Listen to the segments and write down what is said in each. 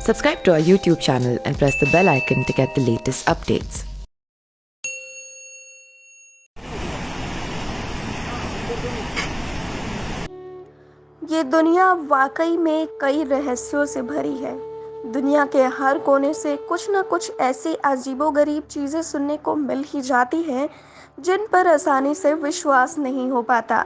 Subscribe to our YouTube channel and press the bell icon to get the latest updates. ये दुनिया वाकई में कई रहस्यों से भरी है। दुनिया के हर कोने से कुछ न कुछ ऐसी अजीबोगरीब चीज़ें सुनने को मिल ही जाती हैं जिन पर आसानी से विश्वास नहीं हो पाता।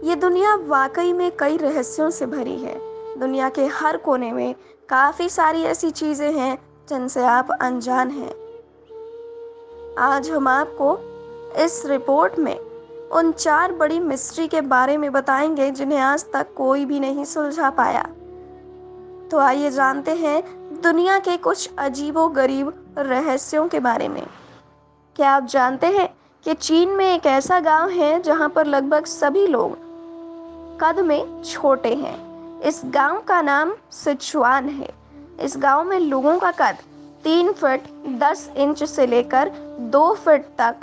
ये दुनिया वाकई में कई रहस्यों से भरी है। दुनिया के हर कोने में काफ़ी सारी ऐसी चीज़ें हैं जिनसे आप अनजान हैं। आज हम आपको इस रिपोर्ट में उन 4 बड़ी मिस्ट्री के बारे में बताएंगे जिन्हें आज तक कोई भी नहीं सुलझा पाया। तो आइए जानते हैं दुनिया के कुछ अजीबोगरीब रहस्यों के बारे में। क्या आप जानते हैं कि चीन में एक ऐसा गांव है जहां पर लगभग सभी लोग कद में छोटे हैं। इस गांव का नाम सिचुआन है। इस गांव में लोगों का कद 3 फीट 10 इंच से लेकर 2 फीट तक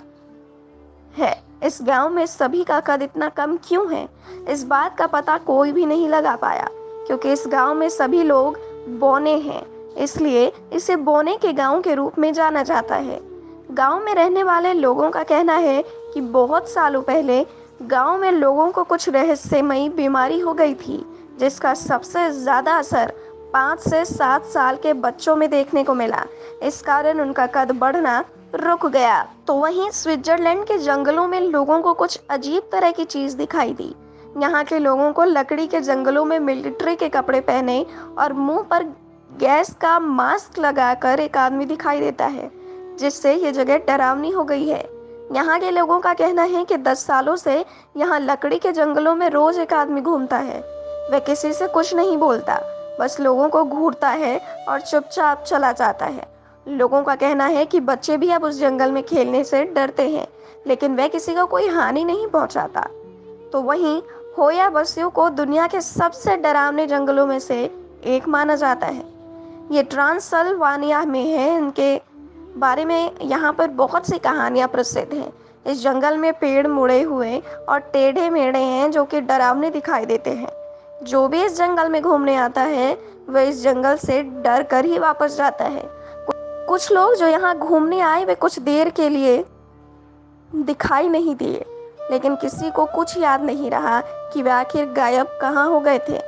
है। इस गांव में सभी का कद इतना कम क्यों है, इस बात का पता कोई भी नहीं लगा पाया, क्योंकि इस गांव में सभी लोग बौने हैं, इसलिए इसे बौने के गांव के रूप में जाना जाता है। गांव में रहने वाले लोगों का कहना है कि बहुत सालों पहले गांव में लोगों को कुछ रहस्यमयी बीमारी हो गई थी, जिसका सबसे ज़्यादा असर 5 से 7 साल के बच्चों में देखने को मिला। इस कारण उनका कद बढ़ना रुक गया। तो वहीं स्विट्जरलैंड के जंगलों में लोगों को कुछ अजीब तरह की चीज दिखाई दी। यहाँ के लोगों को लकड़ी के जंगलों में मिलिट्री के कपड़े पहने और मुंह पर गैस का मास्क लगाकर एक आदमी दिखाई देता है, जिससे ये जगह डरावनी हो गई है। यहाँ के लोगों का कहना है कि 10 सालों से यहाँ लकड़ी के जंगलों में रोज एक आदमी घूमता है। वह किसी से कुछ नहीं बोलता, बस लोगों को घूरता है और चुपचाप चला जाता है। लोगों का कहना है कि बच्चे भी अब उस जंगल में खेलने से डरते हैं, लेकिन वह किसी को कोई हानि नहीं पहुंचाता। तो वहीं होया बस्तियों को दुनिया के सबसे डरावने जंगलों में से एक माना जाता है। ये ट्रांसल्वानिया में है। इनके बारे में यहाँ पर बहुत सी कहानियाँ प्रसिद्ध हैं। इस जंगल में पेड़ मुड़े हुए और टेढ़े मेढ़े हैं जो कि डरावने दिखाई देते हैं। जो भी इस जंगल में घूमने आता है वह इस जंगल से डर कर ही वापस जाता है। कुछ लोग जो यहाँ घूमने आए वे कुछ देर के लिए दिखाई नहीं दिए, लेकिन किसी को कुछ याद नहीं रहा कि वे आखिर गायब कहाँ हो गए थे।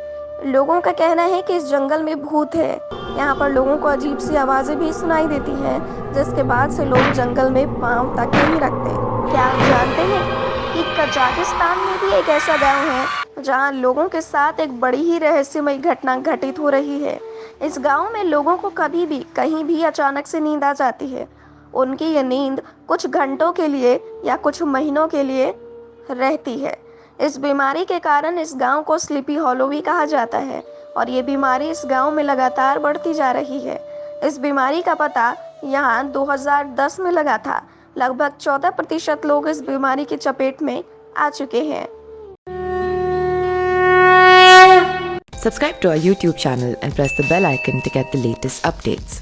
लोगों का कहना है कि इस जंगल में भूत है। यहाँ पर लोगों को अजीब सी आवाज़ें भी सुनाई देती हैं, जिसके बाद से लोग जंगल में पाँव तक नहीं रखते। क्या आप जानते हैं कि कजाकिस्तान में भी एक ऐसा गाँव है जहाँ लोगों के साथ एक बड़ी ही रहस्यमयी घटना घटित हो रही है। इस गांव में लोगों को कभी भी कहीं भी अचानक से नींद आ जाती है। उनकी ये नींद कुछ घंटों के लिए या कुछ महीनों के लिए रहती है। इस बीमारी के कारण इस गांव को स्लीपी हॉलो भी कहा जाता है और ये बीमारी इस गांव में लगातार बढ़ती जा रही है। इस बीमारी का पता यहाँ 2010 में लगा था। लगभग 14% लोग इस बीमारी की चपेट में आ चुके हैं। Subscribe to our YouTube channel and press the bell icon to get the latest updates.